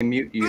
mute you.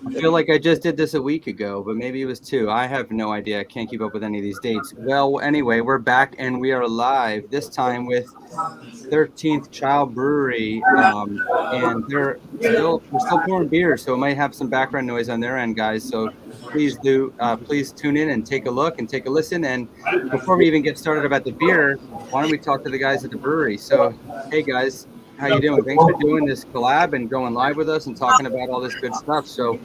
I feel like I just did this a week ago, but maybe it was 2. I have no idea. I can't keep up with any of these dates. Well, anyway, we're back and we are live this time with 13th Child Brewery, and we're still pouring beer, so it might have some background noise on their end, guys. So please tune in and take a look and take a listen. And before we even get started about the beer, why don't we talk to the guys at the brewery? So, hey guys. How you doing? Thanks for doing this collab and going live with us and talking about all this good stuff. So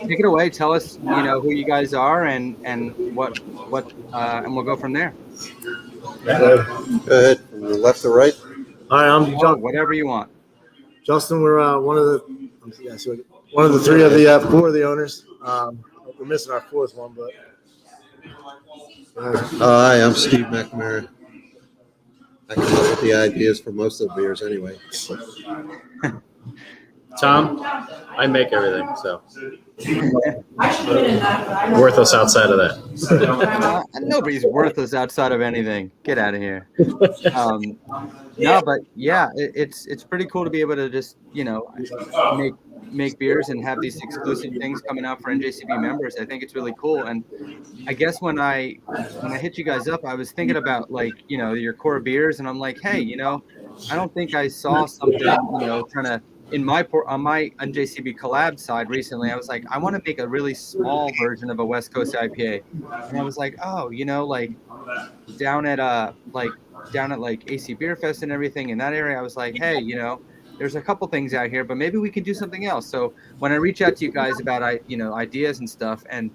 take it away. Tell us, who you guys are and what and we'll go from there. Go ahead, from the left to right. Hi, I'm John. Whatever you want. Justin, we're one of the 3 of the 4 of the owners. We're missing our 4th one, but. Hi, I'm Steve Mcmurray. I come up with the ideas for most of the beers anyway. Tom, I make everything, so worthless outside of that. Nobody's worthless outside of anything. Get out of here. No, but yeah, it's pretty cool to be able to just make beers and have these exclusive things coming out for NJCB members. I think it's really cool. And I guess when I hit you guys up, I was thinking about your core beers, and I'm like, hey, I don't think I saw something kind of on my NJCB collab side recently. I was like, I want to make a really small version of a West Coast IPA, and I was like, oh, down at AC Beer Fest and everything in that area, I was like, hey, there's a couple things out here, but maybe we can do something else. So when I reach out to you guys about ideas and stuff, and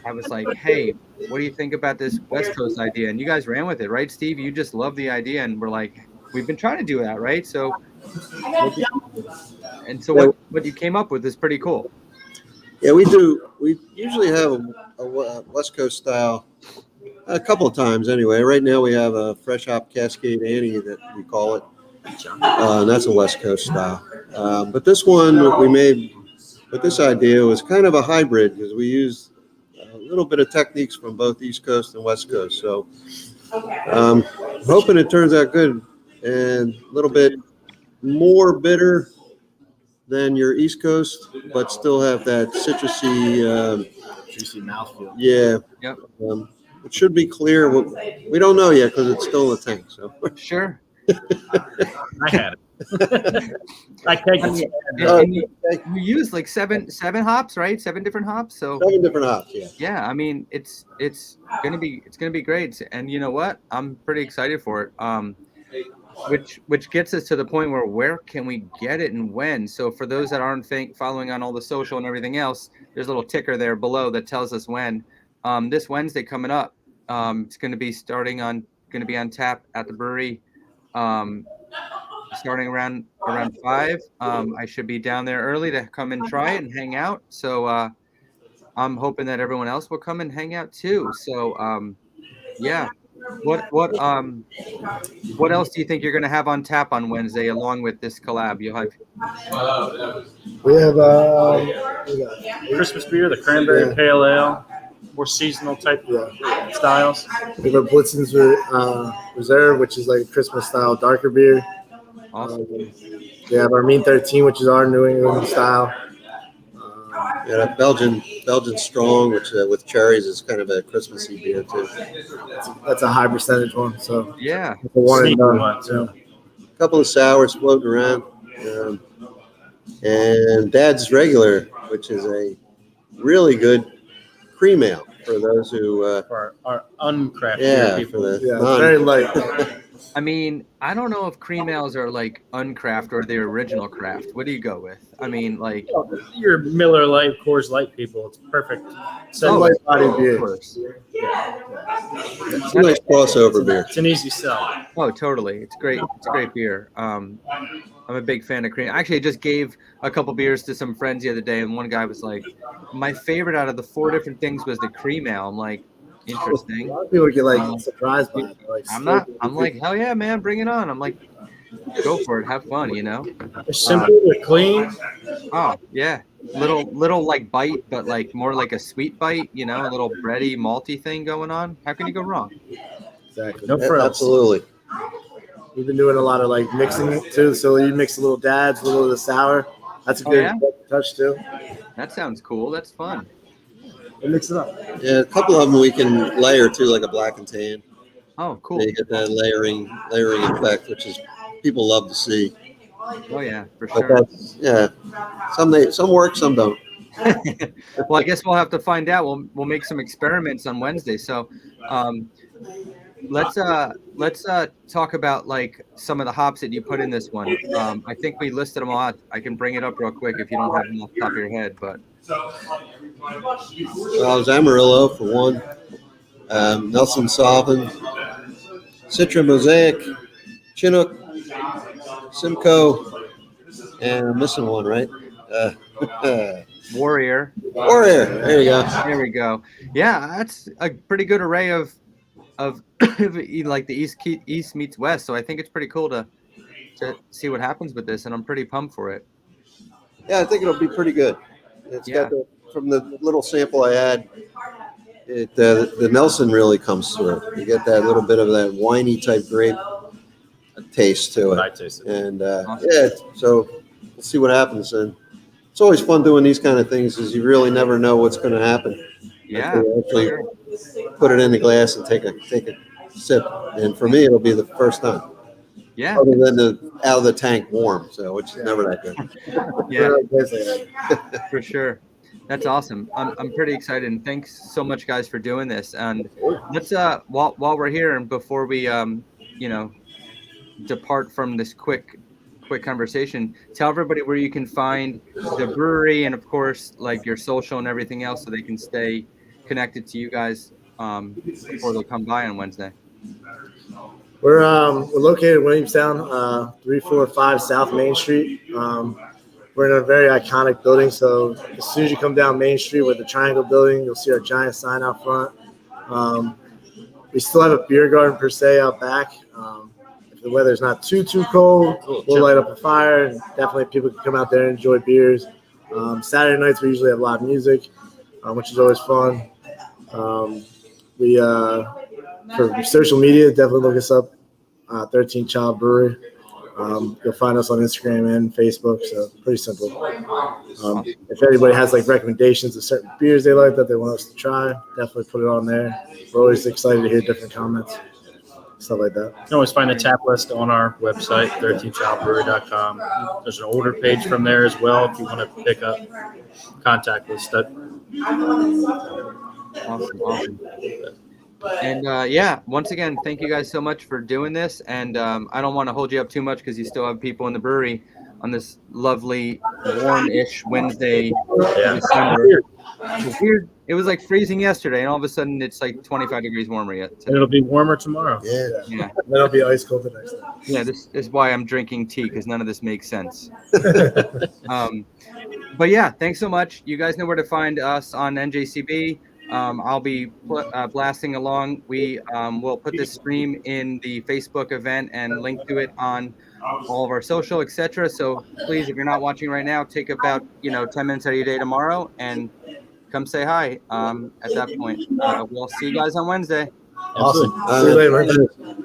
I was like, hey, what do you think about this West Coast idea? And you guys ran with it, right, Steve? You just love the idea, and we're like, we've been trying to do that, right? So what you came up with is pretty cool. Yeah, we do. We usually have a West Coast style a couple of times anyway. Right now we have a fresh hop Cascade Annie that we call it. And that's a West Coast style. But this one we made with this idea was kind of a hybrid because we used a little bit of techniques from both East Coast and West Coast. So hoping it turns out good and a little bit more bitter than your East Coast, but still have that citrusy, Juicy mouthfeel. Yeah. Yep. It should be clear. We don't know yet because it's still in the tank. So Sure. I had it. I take it. And you use like seven hops, right? 7 different hops. So 7 different hops. Yeah. Yeah, I mean it's gonna be great. And you know what? I'm pretty excited for it. Which gets us to the point where can we get it and when? So for those that aren't following on all the social and everything else, there's a little ticker there below that tells us when. This Wednesday coming up, it's going to be on tap at the brewery, starting around 5. I should be down there early to come and try it and hang out. So I'm hoping that everyone else will come and hang out too. So yeah. What else do you think you're going to have on tap on Wednesday along with this collab? You'll have. We have Christmas beer, the Cranberry Pale Ale, more seasonal type styles. We have a Blitzen's Reserve, which is like a Christmas style darker beer. Awesome. We have our Mean 13, which is our New England style. Yeah, Belgian Strong, which with cherries is kind of a Christmassy beer too. That's a high percentage one. So Yeah. it's a one and done. So. A couple of sours floating around, and Dad's Regular, which is a really good cream ale for those who For our uncrafted people. for the Yeah, very light. I mean, I don't know if cream ales are like uncraft or the original craft. What do you go with? I mean, like, Your Miller Lite, Coors Light people, it's perfect. Some Oh, light body of beer. course. It's a nice crossover beer. It's an easy sell. Oh, totally. It's great. It's great beer. I'm a big fan of cream. Actually, I just gave a couple beers to some friends the other day, and one guy was like, "My favorite out of the 4 different things was the cream ale." I'm like, A interesting. lot of people get like surprised by it. Like, I'm like, hell yeah, man, bring it on. I'm like, go for it, have fun, you know. They're simple, they're clean. Oh yeah, little like bite, but like more like a sweet bite, you know, a little bready, malty thing going on. How can you go wrong? exactly. No frills. Absolutely. We've been doing a lot of like mixing too. So you mix a little dads, a little of the sour. That's a Oh, good yeah? touch too. That sounds cool. That's fun. And mix it up. Yeah, a couple of them we can layer too, like a black and tan. Oh, cool. So you get that layering effect, which is people love to see. Oh yeah, for But sure. that's some work, some don't. Well, I guess we'll have to find out. We'll make some experiments on Wednesday. So, let's talk about like some of the hops that you put in this one. I think we listed them all out. I can bring it up real quick if you don't have them off the top of your head, but Amarillo for one, Nelson Sauvin, Citra Mosaic, Chinook, Simcoe, and I'm missing one, right? Warrior. Warrior. There you go. There we go. Yeah, that's a pretty good array of like the East meets West. So I think it's pretty cool to see what happens with this, and I'm pretty pumped for it. Yeah, I think it'll be pretty good. It's got from the little sample I had, the Nelson really comes through. You get that little bit of that winey type grape taste to I it, taste it. and so we'll see what happens. And it's always fun doing these kind of things, because you really never know what's going to happen. Yeah, Until you actually put it in the glass and take a sip. And for me, it'll be the first time. yeah, Other than out of the tank warm, so which is never that good. yeah, for sure. That's awesome. I'm pretty excited, and thanks so much, guys, for doing this. And let's while we're here and before we depart from this quick conversation, tell everybody where you can find the brewery and of course like your social and everything else, so they can stay connected to you guys before they come by on Wednesday. We're located in Williamstown, 345 South Main Street. We're in a very iconic building, so as soon as you come down Main Street with the Triangle Building, you'll see our giant sign out front. We still have a beer garden per se out back. If the weather's not too cold, we'll light up a fire, and definitely people can come out there and enjoy beers. Saturday nights we usually have live music, which is always fun. For social media, definitely look us up, 13 Child Brewery. You'll find us on Instagram and Facebook, so pretty simple. If anybody has like recommendations of certain beers they like that they want us to try, definitely put it on there. We're always excited to hear different comments, stuff like that. You can always find the tap list on our website, 13childbrewery.com. There's an order page from there as well if you want to pick up contact list. Awesome. And once again, thank you guys so much for doing this. And I don't want to hold you up too much because you still have people in the brewery on this lovely warm-ish Wednesday. December. It's weird. It was like freezing yesterday, and all of a sudden it's like 25 degrees warmer yet. It'll be warmer tomorrow. Yeah. Yeah. Then it'll be ice cold the next day. Yeah, this is why I'm drinking tea, because none of this makes sense. But yeah, thanks so much. You guys know where to find us on NJCB. I'll be blasting along. We will put this stream in the Facebook event and link to it on all of our social, etc. So please, if you're not watching right now, take about 10 minutes out of your day tomorrow and come say hi. At that point, we'll see you guys on Wednesday. Awesome. Absolutely. See you later, man.